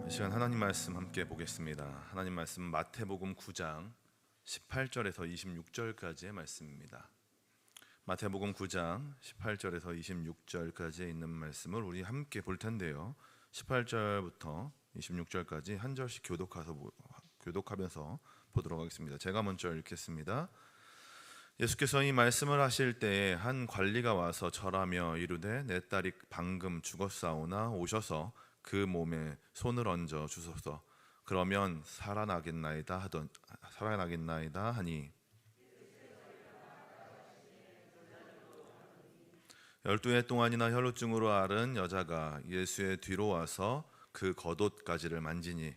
이 시간 하나님 말씀 함께 보겠습니다. 하나님 말씀 마태복음 9장 18절에서 26절까지의 말씀입니다. 마태복음 9장 18절에서 26절까지에 있는 말씀을 우리 함께 볼 텐데요. 18절부터 26절까지 한 절씩 교독하면서 보도록 하겠습니다. 제가 먼저 읽겠습니다. 예수께서 이 말씀을 하실 때에 한 관리가 와서 절하며 이르되 내 딸이 방금 죽었사오나 오셔서 그 몸에 손을 얹어 주소서. 그러면 살아나겠나이다 하니 12해 동안이나 혈루증으로 앓은 여자가 예수의 뒤로 와서 그 겉옷가지를 만지니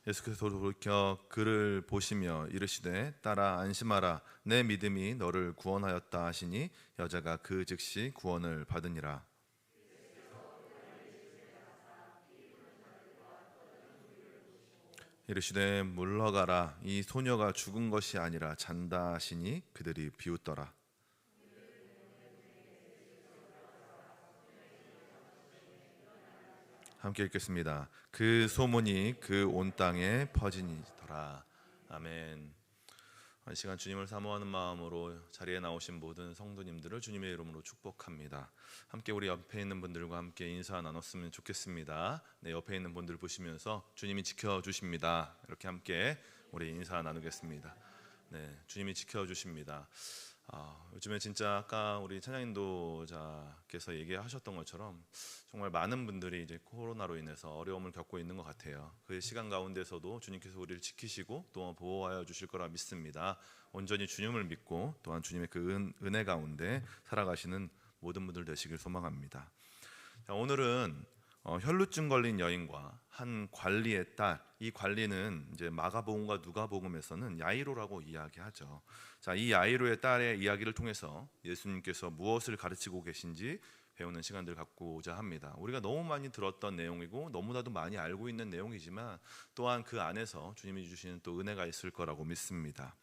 예수께서 돌이켜 그를 보시며 이르시되 딸아 안심하라 내 믿음이 너를 구원하였다 하시니 여자가 그 즉시 구원을 받으니라. 이르시되 물러가라 이 소녀가 죽은 것이 아니라 잔다 하시니 그들이 비웃더라. 함께 읽겠습니다. 그 소문이 그 온 땅에 퍼지니더라. 아멘. 이 시간 주님을 사모하는 마음으로 자리에 나오신 모든 성도님들을 주님의 이름으로 축복합니다. 함께 우리 옆에 있는 분들과 함께 인사 나눴으면 좋겠습니다. 네, 옆에 있는 분들 보시면서 주님이 지켜주십니다. 이렇게 함께 우리 인사 나누겠습니다. 네, 주님이 지켜주십니다. 요즘에 진짜 아까 우리 찬양인도자께서 얘기하셨던 것처럼 정말 많은 분들이 이제 코로나로 인해서 어려움을 겪고 있는 것 같아요. 그 시간 가운데서도 주님께서 우리를 지키시고 또 보호하여 주실 거라 믿습니다. 온전히 주님을 믿고 또한 주님의 그 은혜 가운데 살아가시는 모든 분들 되시길 소망합니다. 자, 오늘은 혈루증 걸린 여인과 한 관리의 딸, 이 관리는 이제 마가복음과 누가복음에서는 야이로라고 이야기하죠. 자, 이 야이로의 딸의 이야기를 통해서 예수님께서 무엇을 가르치고 계신지 배우는 시간들을 갖고자 합니다. 우리가 너무 많이 들었던 내용이고 너무나도 많이 알고 있는 내용이지만 또한 그 안에서 주님이 주시는 또 은혜가 있을 거라고 믿습니다.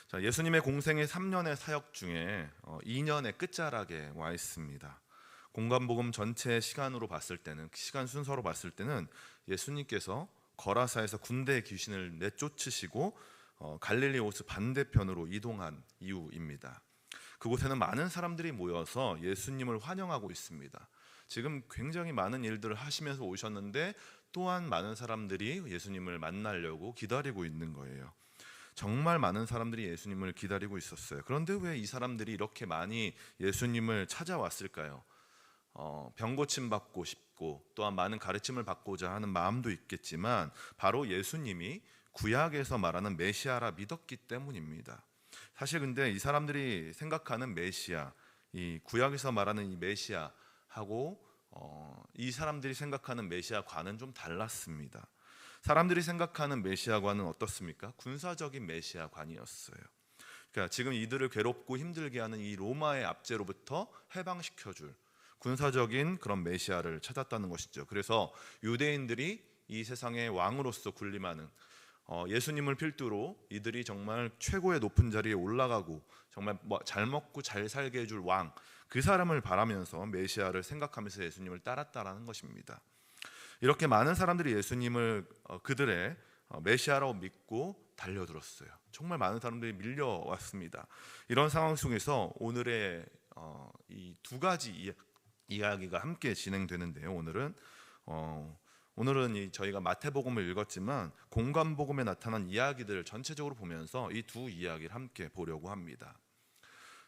자, 예수님의 공생의 3년의 사역 중에 2년의 끝자락에 와 있습니다. 공관복음 전체 시간으로 봤을 때는 시간 순서로 봤을 때는 예수님께서 거라사에서 군대의 귀신을 내쫓으시고 갈릴리 호수 반대편으로 이동한 이후입니다. 그곳에는 많은 사람들이 모여서 예수님을 환영하고 있습니다. 지금 굉장히 많은 일들을 하시면서 오셨는데 또한 많은 사람들이 예수님을 만나려고 기다리고 있는 거예요. 정말 많은 사람들이 예수님을 기다리고 있었어요. 그런데 왜 이 사람들이 이렇게 많이 예수님을 찾아왔을까요? 병 고침 받고 싶고 또한 많은 가르침을 받고자 하는 마음도 있겠지만 바로 예수님이 구약에서 말하는 메시아라 믿었기 때문입니다. 사실 근데 이 사람들이 생각하는 메시아, 이 구약에서 말하는 이 메시아하고 이 사람들이 생각하는 메시아과는 좀 달랐습니다. 사람들이 생각하는 메시아과는 어떻습니까? 군사적인 메시아관이었어요. 그러니까 지금 이들을 괴롭고 힘들게 하는 이 로마의 압제로부터 해방시켜줄 군사적인 그런 메시아를 찾았다는 것이죠. 그래서 유대인들이 이 세상의 왕으로서 군림하는 예수님을 필두로 이들이 정말 최고의 높은 자리에 올라가고 정말 잘 먹고 잘 살게 해줄 왕, 그 사람을 바라면서 메시아를 생각하면서 예수님을 따랐다라는 것입니다. 이렇게 많은 사람들이 예수님을 그들의 메시아라고 믿고 달려들었어요. 정말 많은 사람들이 밀려왔습니다. 이런 상황 속에서 오늘의 이 두 가지 이야기가 함께 진행되는데요. 오늘은 저희가 마태복음을 읽었지만 공관복음에 나타난 이야기들을 전체적으로 보면서 이 두 이야기를 함께 보려고 합니다.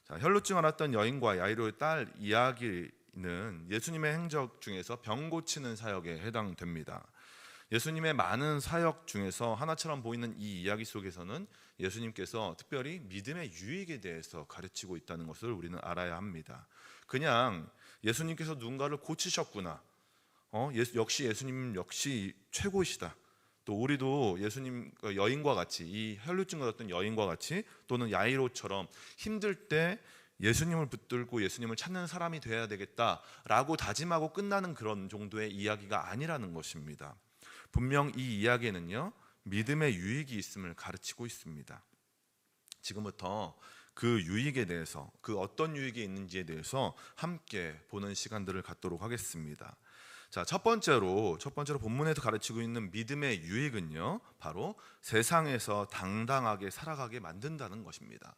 자, 혈루증 앓았던 여인과 야이로의 딸 이야기는 예수님의 행적 중에서 병 고치는 사역에 해당됩니다. 예수님의 많은 사역 중에서 하나처럼 보이는 이 이야기 속에서는 예수님께서 특별히 믿음의 유익에 대해서 가르치고 있다는 것을 우리는 알아야 합니다. 그냥 예수님께서 누군가를 고치셨구나, 역시 예수님 역시 최고이시다, 또 우리도 예수님 여인과 같이 이 혈루증을 얻었던 여인과 같이 또는 야이로처럼 힘들 때 예수님을 붙들고 예수님을 찾는 사람이 되어야 되겠다라고 다짐하고 끝나는 그런 정도의 이야기가 아니라는 것입니다. 분명 이 이야기에는요 믿음의 유익이 있음을 가르치고 있습니다. 지금부터 그 유익에 대해서, 그 어떤 유익이 있는지에 대해서 함께 보는 시간들을 갖도록 하겠습니다. 자, 첫 번째로 본문에서 가르치고 있는 믿음의 유익은요, 바로 세상에서 당당하게 살아가게 만든다는 것입니다.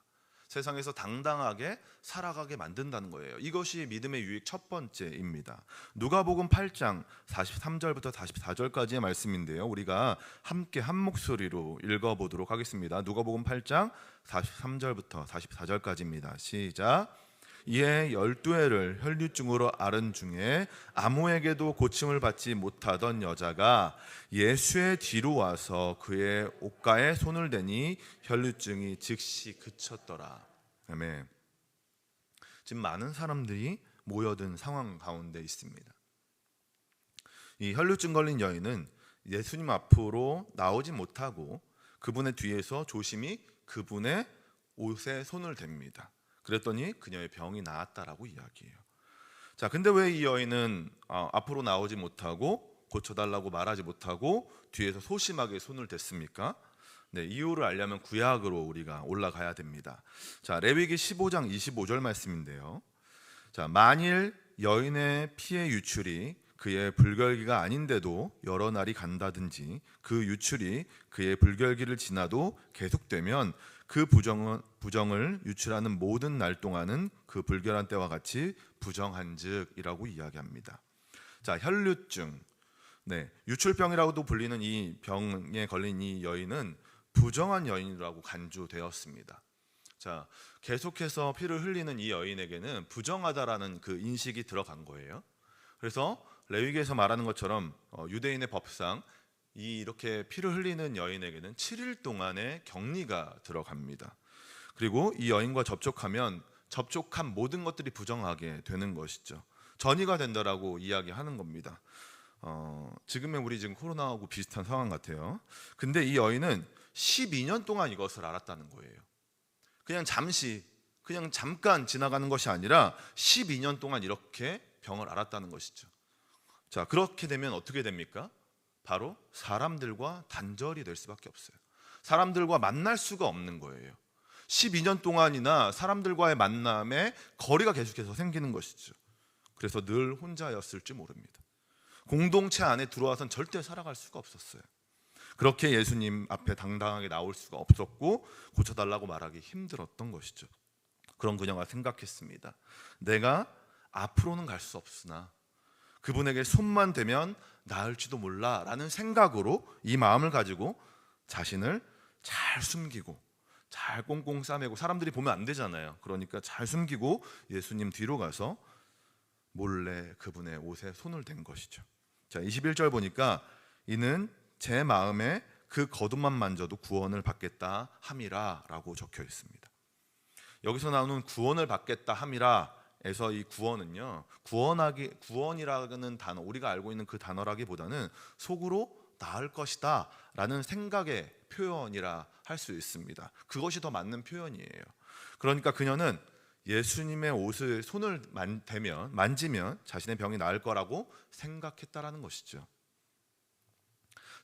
세상에서 당당하게 살아가게 만든다는 거예요. 이것이 믿음의 유익 첫 번째입니다. 누가복음 8장 43절부터 44절까지의 말씀인데요, 우리가 함께 한 목소리로 읽어보도록 하겠습니다. 누가복음 8장 43절부터 44절까지입니다. 시작. 이에 12해를 혈류증으로 앓은 중에 아무에게도 고침을 받지 못하던 여자가 예수의 뒤로 와서 그의 옷가에 손을 대니 혈류증이 즉시 그쳤더라. 아멘. 지금 많은 사람들이 모여든 상황 가운데 있습니다. 이 혈류증 걸린 여인은 예수님 앞으로 나오지 못하고 그분의 뒤에서 조심히 그분의 옷에 손을 댑니다. 그랬더니 그녀의 병이 나았다라고 이야기해요. 자, 근데 왜 이 여인은 앞으로 나오지 못하고 고쳐달라고 말하지 못하고 뒤에서 소심하게 손을 댔습니까? 네, 이유를 알려면 구약으로 우리가 올라가야 됩니다. 자, 레위기 15장 25절 말씀인데요. 자, 만일 여인의 피의 유출이 그의 불결기가 아닌데도 여러 날이 간다든지 그 유출이 그의 불결기를 지나도 계속되면 그 부정을 유출하는 모든 날 동안은 그 불결한 때와 같이 부정한즉이라고 이야기합니다. 자, 혈류증, 네, 유출병이라고도 불리는 이 병에 걸린 이 여인은 부정한 여인이라고 간주되었습니다. 자, 계속해서 피를 흘리는 이 여인에게는 부정하다라는 그 인식이 들어간 거예요. 그래서 레위기에서 말하는 것처럼 유대인의 법상 이렇게 피를 흘리는 여인에게는 7일 동안의 격리가 들어갑니다. 그리고 이 여인과 접촉하면 접촉한 모든 것들이 부정하게 되는 것이죠. 전이가 된다라고 이야기하는 겁니다. 지금의 우리 지금 코로나하고 비슷한 상황 같아요. 근데 이 여인은 12년 동안 이것을 알았다는 거예요. 그냥 잠깐 지나가는 것이 아니라 12년 동안 이렇게 병을 앓았다는 것이죠. 자, 그렇게 되면 어떻게 됩니까? 바로 사람들과 단절이 될 수밖에 없어요. 사람들과 만날 수가 없는 거예요. 12년 동안이나 사람들과의 만남에 거리가 계속해서 생기는 것이죠. 그래서 늘 혼자였을지 모릅니다. 공동체 안에 들어와서는 절대 살아갈 수가 없었어요. 그렇게 예수님 앞에 당당하게 나올 수가 없었고 고쳐달라고 말하기 힘들었던 것이죠. 그런 그녀가 생각했습니다. 내가 앞으로는 갈 수 없으나 그분에게 손만 대면 나을지도 몰라 라는 생각으로 이 마음을 가지고 자신을 잘 숨기고 잘 꽁꽁 싸매고, 사람들이 보면 안 되잖아요. 그러니까 잘 숨기고 예수님 뒤로 가서 몰래 그분의 옷에 손을 댄 것이죠. 자, 21절 보니까 이는 제 마음에 그 겉옷만 만져도 구원을 받겠다 함이라 라고 적혀 있습니다. 여기서 나오는 구원을 받겠다 함이라 에서 이 구원은요, 구원이라는 단어, 우리가 알고 있는 그 단어라기보다는 속으로 나을 것이다 라는 생각의 표현이라 할 수 있습니다. 그것이 더 맞는 표현이에요. 그러니까 그녀는 예수님의 옷을 손을 만지면 자신의 병이 나을 거라고 생각했다라는 것이죠.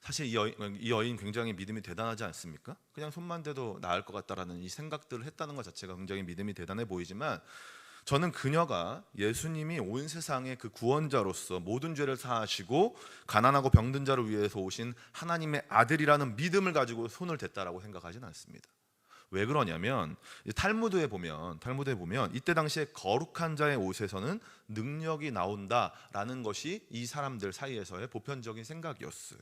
사실 이 여인 굉장히 믿음이 대단하지 않습니까? 그냥 손만 대도 나을 것 같다라는 이 생각들을 했다는 것 자체가 굉장히 믿음이 대단해 보이지만, 저는 그녀가 예수님이 온 세상의 그 구원자로서 모든 죄를 사하시고 가난하고 병든 자를 위해서 오신 하나님의 아들이라는 믿음을 가지고 손을 댔다라고 생각하지는 않습니다. 왜 그러냐면 탈무드에 보면 이때 당시에 거룩한 자의 옷에서는 능력이 나온다라는 것이 이 사람들 사이에서의 보편적인 생각이었어요.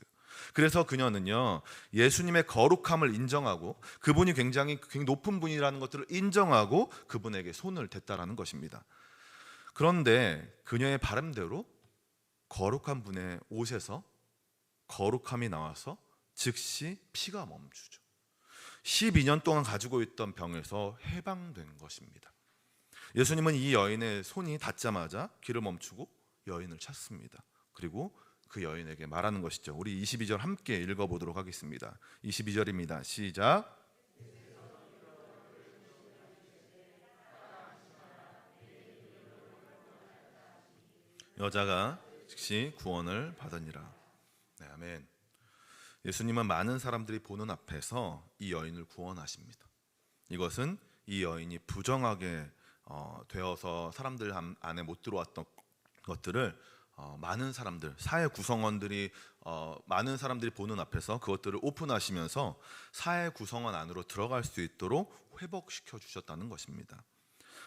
그래서 그녀는요, 예수님의 거룩함을 인정하고 그분이 굉장히 높은 분이라는 것들을 인정하고 그분에게 손을 댔다라는 것입니다. 그런데 그녀의 바람대로 거룩한 분의 옷에서 거룩함이 나와서 즉시 피가 멈추죠. 12년 동안 가지고 있던 병에서 해방된 것입니다. 예수님은 이 여인의 손이 닿자마자 길을 멈추고 여인을 찾습니다. 그리고 그 여인에게 말하는 것이죠. 우리 22절 함께 읽어보도록 하겠습니다. 22절입니다. 시작. 여자가 즉시 구원을 받으니라. 네, 아멘. 예수님은 많은 사람들이 보는 앞에서 이 여인을 구원하십니다. 이것은 이 여인이 부정하게 되어서 사람들 안에 못 들어왔던 것들을 많은 사람들, 사회 구성원들이 많은 사람들이 보는 앞에서 그것들을 오픈하시면서 사회 구성원 안으로 들어갈 수 있도록 회복시켜 주셨다는 것입니다.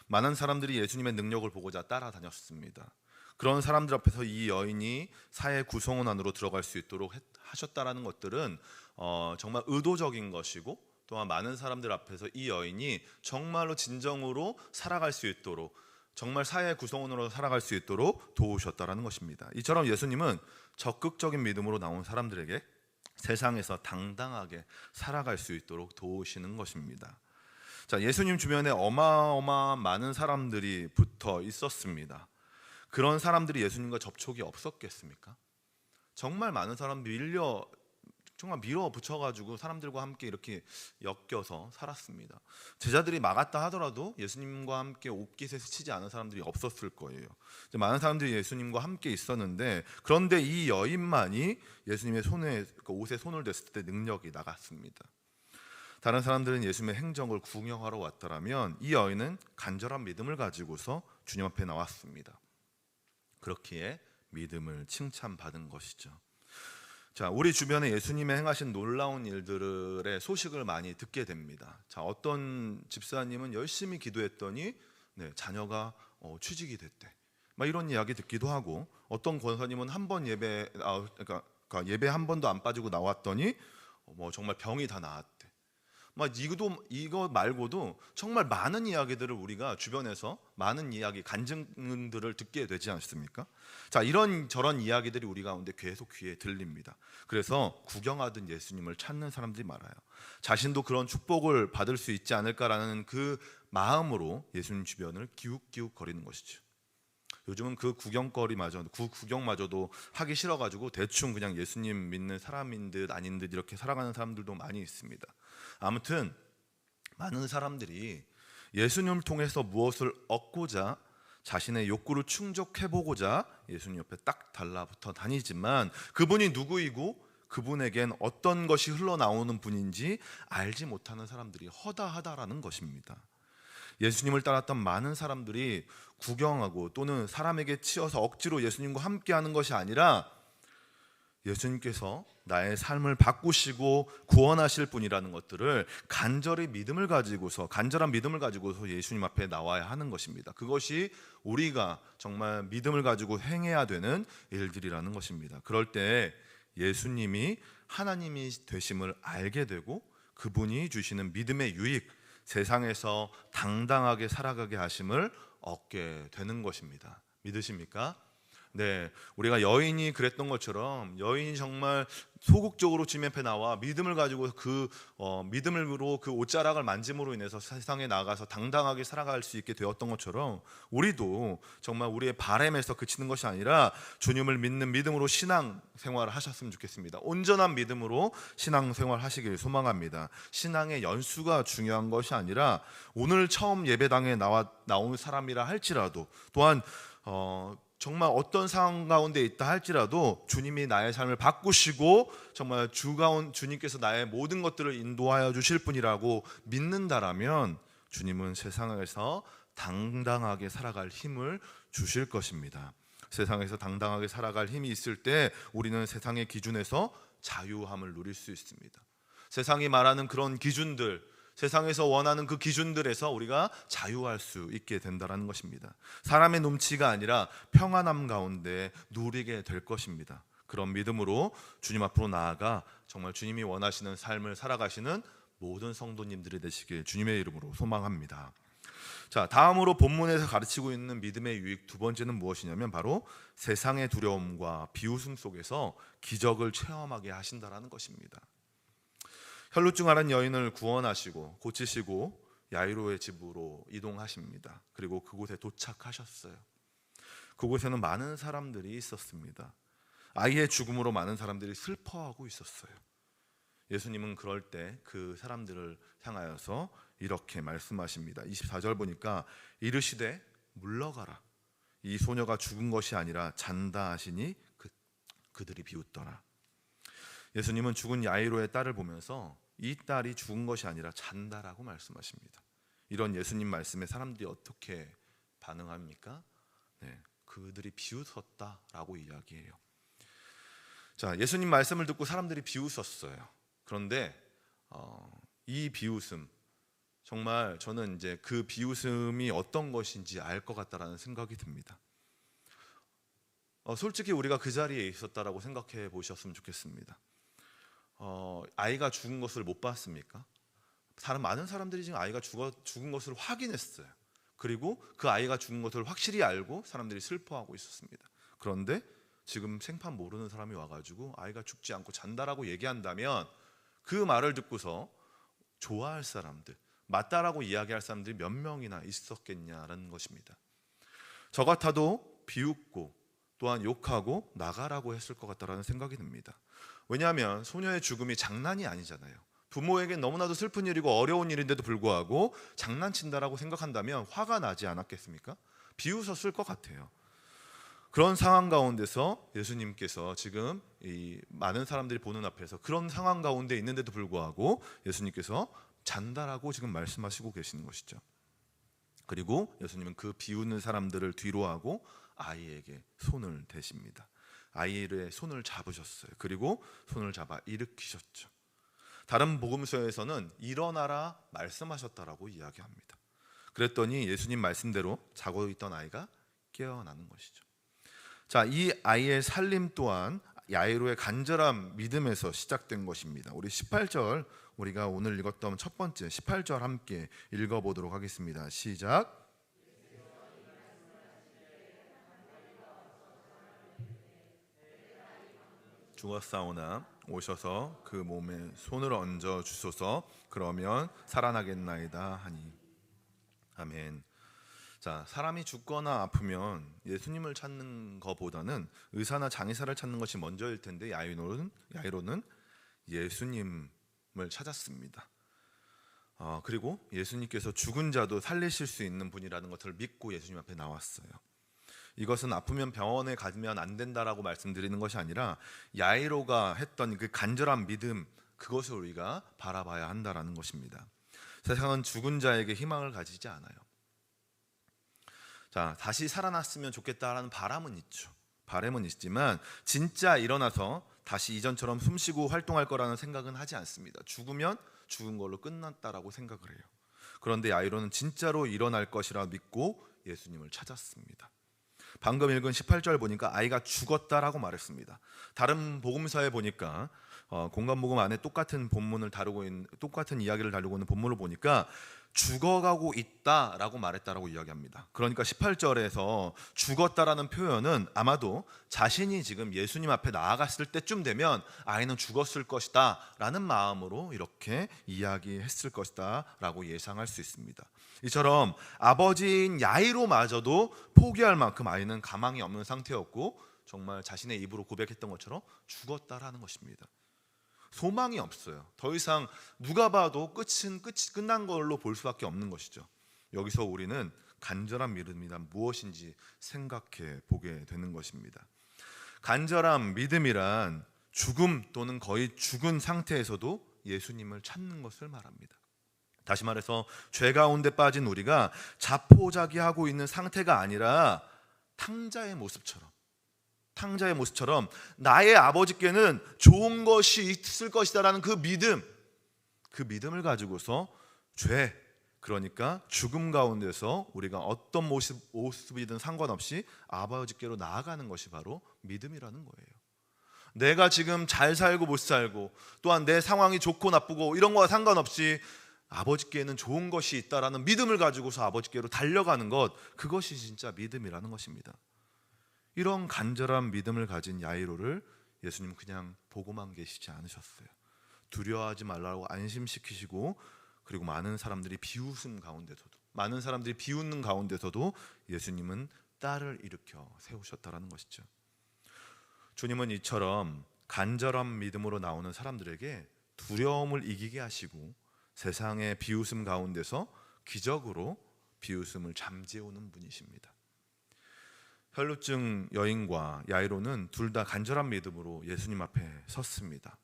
많은 사람들이 예수님의 능력을 보고자 따라다녔습니다. 그런 사람들 앞에서 이 여인이 사회 구성원 안으로 들어갈 수 있도록 하셨다라는 것들은 정말 의도적인 것이고, 또한 많은 사람들 앞에서 이 여인이 정말로 진정으로 살아갈 수 있도록, 정말 사회 구성원으로 살아갈 수 있도록 도우셨다라는 것입니다. 이처럼 예수님은 적극적인 믿음으로 나온 사람들에게 세상에서 당당하게 살아갈 수 있도록 도우시는 것입니다. 자, 예수님 주변에 어마어마한 많은 사람들이 붙어 있었습니다. 그런 사람들이 예수님과 접촉이 없었겠습니까? 정말 많은 사람들이 정말 밀어붙여가지고 사람들과 함께 이렇게 엮여서 살았습니다. 제자들이 막았다 하더라도 예수님과 함께 옷깃에 스치지 않은 사람들이 없었을 거예요. 많은 사람들이 예수님과 함께 있었는데, 그런데 이 여인만이 예수님의 옷에 손을 댔을 때 능력이 나갔습니다. 다른 사람들은 예수님의 행적을 구경하러 왔더라면 이 여인은 간절한 믿음을 가지고서 주님 앞에 나왔습니다. 그렇기에 믿음을 칭찬받은 것이죠. 자, 우리 주변에 예수님의 행하신 놀라운 일들의 소식을 많이 듣게 됩니다. 자, 어떤 집사님은 열심히 기도했더니 자녀가 취직이 됐대, 막 이런 이야기 듣기도 하고, 어떤 권사님은 한 번 예배 한 번도 안 빠지고 나왔더니 정말 병이 다 나았대. 막 이거 말고도 정말 많은 이야기들을 우리가 주변에서 많은 이야기, 간증들을 듣게 되지 않습니까? 자, 이런 저런 이야기들이 우리 가운데 계속 귀에 들립니다. 그래서 구경하던 예수님을 찾는 사람들이 많아요. 자신도 그런 축복을 받을 수 있지 않을까라는 그 마음으로 예수님 주변을 기웃기웃 거리는 것이죠. 요즘은 그 구경마저도 하기 싫어가지고 대충 그냥 예수님 믿는 사람인 듯 아닌 듯 이렇게 살아가는 사람들도 많이 있습니다. 아무튼 많은 사람들이 예수님을 통해서 무엇을 얻고자, 자신의 욕구를 충족해보고자 예수님 옆에 딱 달라붙어 다니지만, 그분이 누구이고 그분에겐 어떤 것이 흘러나오는 분인지 알지 못하는 사람들이 허다하다라는 것입니다. 예수님을 따랐던 많은 사람들이 구경하고 또는 사람에게 치여서 억지로 예수님과 함께하는 것이 아니라 예수님께서 나의 삶을 바꾸시고 구원하실 분이라는 것들을 간절한 믿음을 가지고서 예수님 앞에 나와야 하는 것입니다. 그것이 우리가 정말 믿음을 가지고 행해야 되는 일들이라는 것입니다. 그럴 때 예수님이 하나님이 되심을 알게 되고 그분이 주시는 믿음의 유익, 세상에서 당당하게 살아가게 하심을 얻게 되는 것입니다. 믿으십니까? 네, 우리가 여인이 그랬던 것처럼 여인이 정말 소극적으로 주님 앞에 나와 믿음을 가지고 믿음으로 그 옷자락을 만짐으로 인해서 세상에 나가서 당당하게 살아갈 수 있게 되었던 것처럼, 우리도 정말 우리의 바람에서 그치는 것이 아니라 주님을 믿는 믿음으로 신앙생활을 하셨으면 좋겠습니다. 온전한 믿음으로 신앙생활 하시길 소망합니다. 신앙의 연수가 중요한 것이 아니라 오늘 처음 예배당에 나온 사람이라 할지라도, 또한 정말 어떤 상황 가운데 있다 할지라도 주님이 나의 삶을 바꾸시고 정말 주님께서 나의 모든 것들을 인도하여 주실 분이라고 믿는다라면 주님은 세상에서 당당하게 살아갈 힘을 주실 것입니다. 세상에서 당당하게 살아갈 힘이 있을 때 우리는 세상의 기준에서 자유함을 누릴 수 있습니다. 세상이 말하는 그런 기준들, 세상에서 원하는 그 기준들에서 우리가 자유할 수 있게 된다는 것입니다. 사람의 눈치가 아니라 평안함 가운데 누리게 될 것입니다. 그런 믿음으로 주님 앞으로 나아가 정말 주님이 원하시는 삶을 살아가시는 모든 성도님들이 되시길 주님의 이름으로 소망합니다. 자, 다음으로 본문에서 가르치고 있는 믿음의 유익 두 번째는 무엇이냐면 바로 세상의 두려움과 비웃음 속에서 기적을 체험하게 하신다라는 것입니다. 혈루증 앓은 여인을 구원하시고 고치시고 야이로의 집으로 이동하십니다. 그리고 그곳에 도착하셨어요. 그곳에는 많은 사람들이 있었습니다. 아이의 죽음으로 많은 사람들이 슬퍼하고 있었어요. 예수님은 그럴 때 그 사람들을 향하여서 이렇게 말씀하십니다. 24절 보니까 이르시되 물러가라. 이 소녀가 죽은 것이 아니라 잔다 하시니 그들이 비웃더라. 예수님은 죽은 야이로의 딸을 보면서 이 딸이 죽은 것이 아니라 잔다라고 말씀하십니다. 이런 예수님 말씀에 사람들이 어떻게 반응합니까? 네, 그들이 비웃었다라고 이야기해요. 자, 예수님 말씀을 듣고 사람들이 비웃었어요. 그런데 이 비웃음, 정말 저는 이제 그 비웃음이 어떤 것인지 알 것 같다라는 생각이 듭니다. 솔직히 우리가 그 자리에 있었다라고 생각해 보셨으면 좋겠습니다. 아이가 죽은 것을 못 봤습니까? 많은 사람들이 지금 아이가 죽은 것을 확인했어요. 그리고 그 아이가 죽은 것을 확실히 알고 사람들이 슬퍼하고 있었습니다. 그런데 지금 생판 모르는 사람이 와가지고 아이가 죽지 않고 잔다라고 얘기한다면 그 말을 듣고서 좋아할 사람들, 맞다라고 이야기할 사람들이 몇 명이나 있었겠냐라는 것입니다. 저 같아도 비웃고 또한 욕하고 나가라고 했을 것 같다라는 생각이 듭니다. 왜냐하면 소녀의 죽음이 장난이 아니잖아요. 부모에겐 너무나도 슬픈 일이고 어려운 일인데도 불구하고 장난친다라고 생각한다면 화가 나지 않았겠습니까? 비웃었을 것 같아요. 그런 상황 가운데서 예수님께서 지금 이 많은 사람들이 보는 앞에서 그런 상황 가운데 있는데도 불구하고 예수님께서 잔다라고 지금 말씀하시고 계시는 것이죠. 그리고 예수님은 그 비웃는 사람들을 뒤로하고 아이에게 손을 대십니다. 아이의 손을 잡으셨어요. 그리고 손을 잡아 일으키셨죠. 다른 복음서에서는 일어나라 말씀하셨다라고 이야기합니다. 그랬더니 예수님 말씀대로 자고 있던 아이가 깨어나는 것이죠. 자, 이 아이의 살림 또한 야이로의 간절한 믿음에서 시작된 것입니다. 우리 18절, 우리가 오늘 읽었던 첫 번째 18절 함께 읽어보도록 하겠습니다. 시작. 죽었사오나 오셔서 그 몸에 손을 얹어 주소서. 그러면 살아나겠나이다 하니. 아멘. 자, 사람이 죽거나 아프면 예수님을 찾는 것보다는 의사나 장의사를 찾는 것이 먼저일 텐데 야이로는 예수님을 찾았습니다. 그리고 예수님께서 죽은 자도 살리실 수 있는 분이라는 것을 믿고 예수님 앞에 나왔어요. 이것은 아프면 병원에 가면 안 된다라고 말씀드리는 것이 아니라 야이로가 했던 그 간절한 믿음, 그것을 우리가 바라봐야 한다라는 것입니다. 세상은 죽은 자에게 희망을 가지지 않아요. 자, 다시 살아났으면 좋겠다라는 바람은 있죠. 바람은 있지만 진짜 일어나서 다시 이전처럼 숨쉬고 활동할 거라는 생각은 하지 않습니다. 죽으면 죽은 걸로 끝났다라고 생각을 해요. 그런데 야이로는 진짜로 일어날 것이라 믿고 예수님을 찾았습니다. 방금 읽은 18절 보니까 아이가 죽었다라고 말했습니다. 다른 복음서에 보니까 공간복음 안에 똑같은 본문을 다루고 있는, 똑같은 이야기를 다루고 있는 본문을 보니까 죽어가고 있다라고 말했다라고 이야기합니다. 그러니까 18절에서 죽었다라는 표현은 아마도 자신이 지금 예수님 앞에 나아갔을 때쯤 되면 아이는 죽었을 것이다 라는 마음으로 이렇게 이야기했을 것이다 라고 예상할 수 있습니다. 이처럼 아버지인 야이로마저도 포기할 만큼 아이는 가망이 없는 상태였고 정말 자신의 입으로 고백했던 것처럼 죽었다라는 것입니다. 소망이 없어요. 더 이상 누가 봐도 끝이 끝난 걸로 볼 수밖에 없는 것이죠. 여기서 우리는 간절한 믿음이란 무엇인지 생각해 보게 되는 것입니다. 간절한 믿음이란 죽음 또는 거의 죽은 상태에서도 예수님을 찾는 것을 말합니다. 다시 말해서 죄 가운데 빠진 우리가 자포자기하고 있는 상태가 아니라 탕자의 모습처럼 나의 아버지께는 좋은 것이 있을 것이다라는 그 믿음을 가지고서 죄, 그러니까 죽음 가운데서 우리가 어떤 모습이든 상관없이 아버지께로 나아가는 것이 바로 믿음이라는 거예요. 내가 지금 잘 살고 못 살고 또한 내 상황이 좋고 나쁘고 이런 거와 상관없이 아버지께는 좋은 것이 있다라는 믿음을 가지고서 아버지께로 달려가는 것, 그것이 진짜 믿음이라는 것입니다. 이런 간절한 믿음을 가진 야이로를 예수님 그냥 보고만 계시지 않으셨어요. 두려워하지 말라고 안심시키시고, 그리고 많은 사람들이 비웃는 가운데서도 예수님은 딸을 일으켜 세우셨다라는 것이죠. 주님은 이처럼 간절한 믿음으로 나오는 사람들에게 두려움을 이기게 하시고 세상의 비웃음 가운데서 기적으로 비웃음을 잠재우는 분이십니다. 혈루증 여인과 야이로는 둘 다 간절한 믿음으로 예수님 앞에 섰습니다.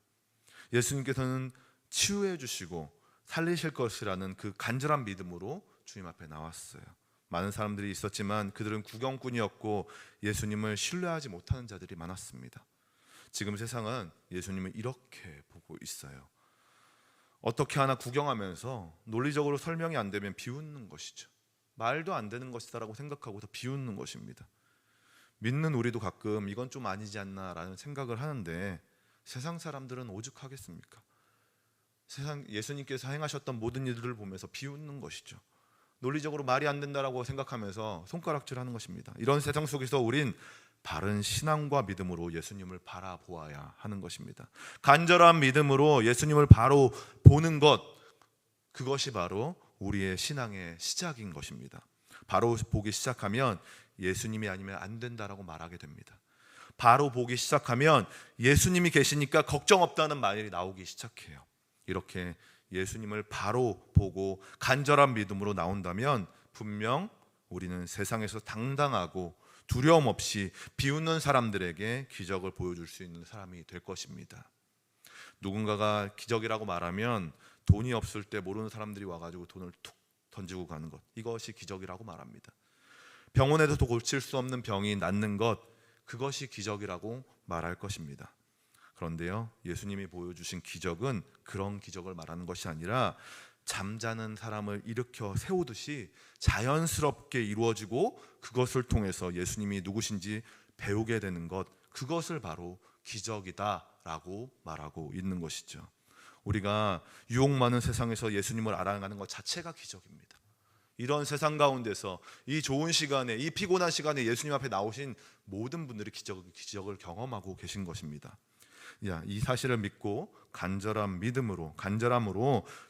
예수님께서는 치유해 주시고 살리실 것이라는 그 간절한 믿음으로 주님 앞에 나왔어요. 많은 사람들이 있었지만 그들은 구경꾼이었고 예수님을 신뢰하지 못하는 자들이 많았습니다. 지금 세상은 예수님을 이렇게 보고 있어요. 어떻게 하나 구경하면서 논리적으로 설명이 안 되면 비웃는 것이죠. 말도 안 되는 것이다라고 생각하고 더 비웃는 것입니다. 믿는 우리도 가끔 이건 좀 아니지 않나라는 생각을 하는데 세상 사람들은 오죽하겠습니까? 세상 예수님께서 행하셨던 모든 일들을 보면서 비웃는 것이죠. 논리적으로 말이 안 된다라고 생각하면서 손가락질하는 것입니다. 이런 세상 속에서 우린 바른 신앙과 믿음으로 예수님을 바라보아야 하는 것입니다. 간절한 믿음으로 예수님을 바로 보는 것, 그것이 바로 우리의 신앙의 시작인 것입니다. 바로 보기 시작하면 예수님이 아니면 안 된다라고 말하게 됩니다. 바로 보기 시작하면 예수님이 계시니까 걱정 없다는 말이 나오기 시작해요. 이렇게 예수님을 바로 보고 간절한 믿음으로 나온다면 분명 우리는 세상에서 당당하고 두려움 없이 비웃는 사람들에게 기적을 보여줄 수 있는 사람이 될 것입니다. 누군가가 기적이라고 말하면 돈이 없을 때 모르는 사람들이 와가지고 돈을 툭 던지고 가는 것, 이것이 기적이라고 말합니다. 병원에도 고칠 수 없는 병이 낫는 것, 그것이 기적이라고 말할 것입니다. 그런데요, 예수님이 보여주신 기적은 그런 기적을 말하는 것이 아니라 잠자는 사람을 일으켜 세우듯이 자연스럽게 이루어지고 그것을 통해서 예수님이 누구신지 배우게 되는 것, 그것을 바로 기적이다라고 말하고 있는 것이죠. 우리가 유혹 많은 세상에서 예수님을 알아가는 것 자체가 기적입니다. 이런 세상 가운데서 이 좋은 시간에, 이 피곤한 시간에 예수님 앞에 나오신 모든 분들이 기적을 경험하고 계신 것입니다. 이 사실을 믿고 간절함으로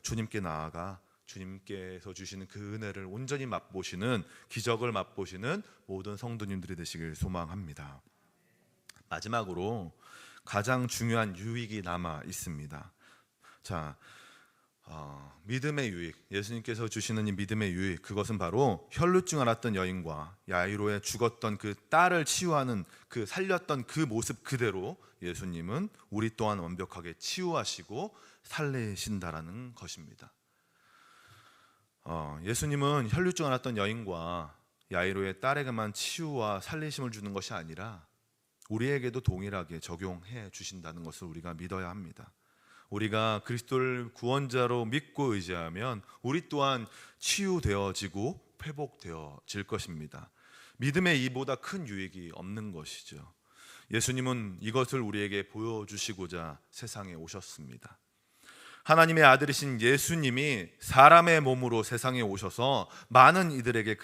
주님께 나아가 주님께서 주시는 그 은혜를 온전히 맛보시는, 기적을 맛보시는 모든 성도님들이 되시길 소망합니다. 마지막으로 가장 중요한 유익이 남아 있습니다. 믿음의 유익, 예수님께서 주시는 이 믿음의 유익, 그것은 바로 혈루증 앓았던 여인과 야이로의 죽었던 그 딸을 치유하는, 그 살렸던 그 모습 그대로 예수님은 우리 또한 완벽하게 치유하시고 살리신다라는 것입니다. 예수님은 혈루증 앓았던 여인과 야이로의 딸에게만 치유와 살리심을 주는 것이 아니라 우리에게도 동일하게 적용해 주신다는 것을 우리가 믿어야 합니다. 우리가 그리스도를 구원자로 믿고 의지하면 우리 또한 치유되어지고 회복되어질 것입니다. 믿음의 이보다 큰 유익이 없는 것이죠. 예수님은 이것을 우리에게 보여주시고자 세상에 오셨습니다. 하나님의 아들이신 예수님이 사람의 몸으로 세상에 오셔서 많은 이들에게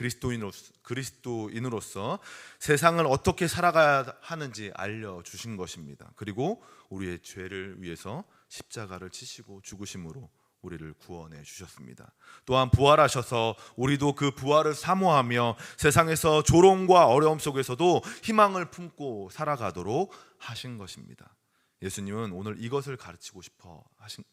그리스도인으로서 세상을 어떻게 살아가야 하는지 알려주신 것입니다. 그리고 우리의 죄를 위해서 십자가를 치시고 죽으심으로 우리를 구원해 주셨습니다. 또한 부활하셔서 우리도 그 부활을 사모하며 세상에서 조롱과 어려움 속에서도 희망을 품고 살아가도록 하신 것입니다. 예수님은 오늘 이것을 가르치고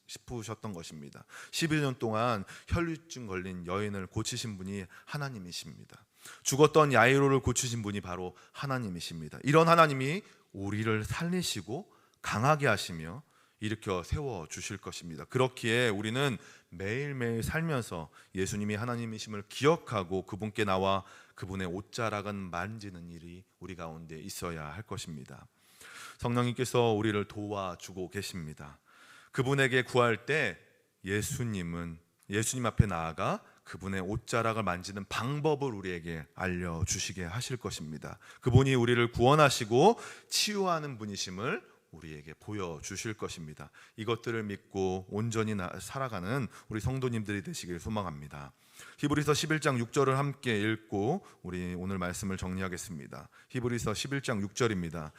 싶으셨던 것입니다. 11년 동안 혈루증 걸린 여인을 고치신 분이 하나님이십니다. 죽었던 야이로를 고치신 분이 바로 하나님이십니다. 이런 하나님이 우리를 살리시고 강하게 하시며 일으켜 세워 주실 것입니다. 그렇기에 우리는 매일매일 살면서 예수님이 하나님이심을 기억하고 그분께 나와 그분의 옷자락은 만지는 일이 우리 가운데 있어야 할 것입니다. 성령님께서 우리를 도와주고 계십니다. 그분에게 구할 때 예수님 앞에 나아가 그분의 옷자락을 만지는 방법을 우리에게 알려주시게 하실 것입니다. 그분이 우리를 구원하시고 치유하는 분이심을 우리에게 보여주실 것입니다. 이것들을 믿고 온전히 살아가는 우리 성도님들이 되시길 소망합니다. 히브리서 11장 6절을 함께 읽고 우리 오늘 말씀을 정리하겠습니다. 히브리서 11장 6절입니다.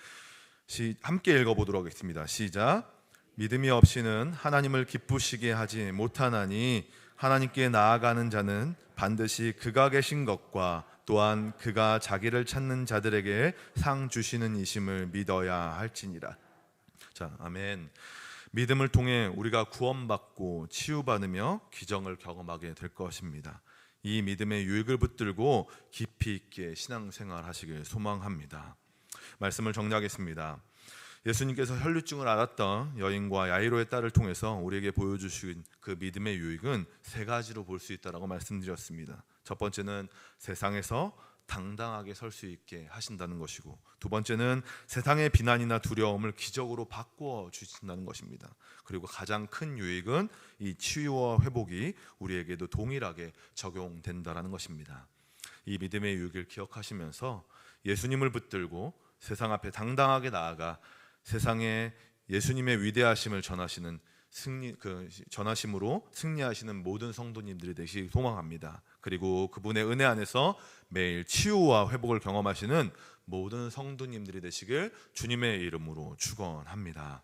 함께 읽어보도록 하겠습니다. 시작. 믿음이 없이는 하나님을 기쁘시게 하지 못하나니 하나님께 나아가는 자는 반드시 그가 계신 것과 또한 그가 자기를 찾는 자들에게 상 주시는 이심을 믿어야 할지니라. 아멘. 믿음을 통해 우리가 구원받고 치유받으며 기적을 경험하게 될 것입니다. 이 믿음의 유익을 붙들고 깊이 있게 신앙생활 하시길 소망합니다. 말씀을 정리하겠습니다. 예수님께서 혈루증을 앓았던 여인과 야이로의 딸을 통해서 우리에게 보여주신 그 믿음의 유익은 세 가지로 볼 수 있다라고 말씀드렸습니다. 첫 번째는 세상에서 당당하게 설 수 있게 하신다는 것이고, 두 번째는 세상의 비난이나 두려움을 기적으로 바꾸어 주신다는 것입니다. 그리고 가장 큰 유익은 이 치유와 회복이 우리에게도 동일하게 적용된다는 것입니다. 이 믿음의 유익을 기억하시면서 예수님을 붙들고 세상 앞에 당당하게 나아가 세상에 예수님의 위대하심을 전하시는 전하심으로 승리하시는 모든 성도님들이 되시기 소망합니다. 그리고 그분의 은혜 안에서 매일 치유와 회복을 경험하시는 모든 성도님들이 되시길 주님의 이름으로 축원합니다.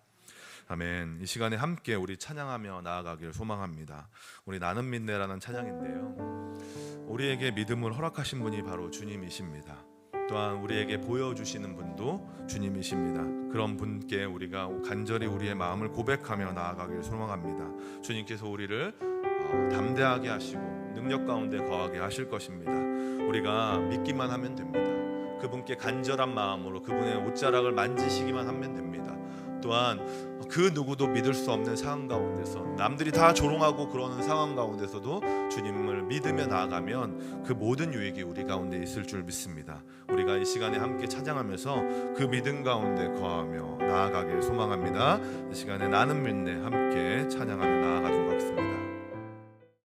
아멘. 이 시간에 함께 우리 찬양하며 나아가길 소망합니다. 우리 나는 믿네라는 찬양인데요, 우리에게 믿음을 허락하신 분이 바로 주님이십니다. 또한 우리에게 보여주시는 분도 주님이십니다. 그런 분께 우리가 간절히 우리의 마음을 고백하며 나아가길 소망합니다. 주님께서 우리를 담대하게 하시고 능력 가운데 거하게 하실 것입니다. 우리가 믿기만 하면 됩니다. 그분께 간절한 마음으로 그분의 옷자락을 만지시기만 하면 됩니다. 또한 그 누구도 믿을 수 없는 상황 가운데서, 남들이 다 조롱하고 그러는 상황 가운데서도 주님을 믿으며 나아가면 그 모든 유익이 우리 가운데 있을 줄 믿습니다. 우리가 이 시간에 함께 찬양하면서 그 믿음 가운데 거하며 나아가길 소망합니다. 이 시간에 나는 믿네 함께 찬양하며 나아가도록 하겠습니다.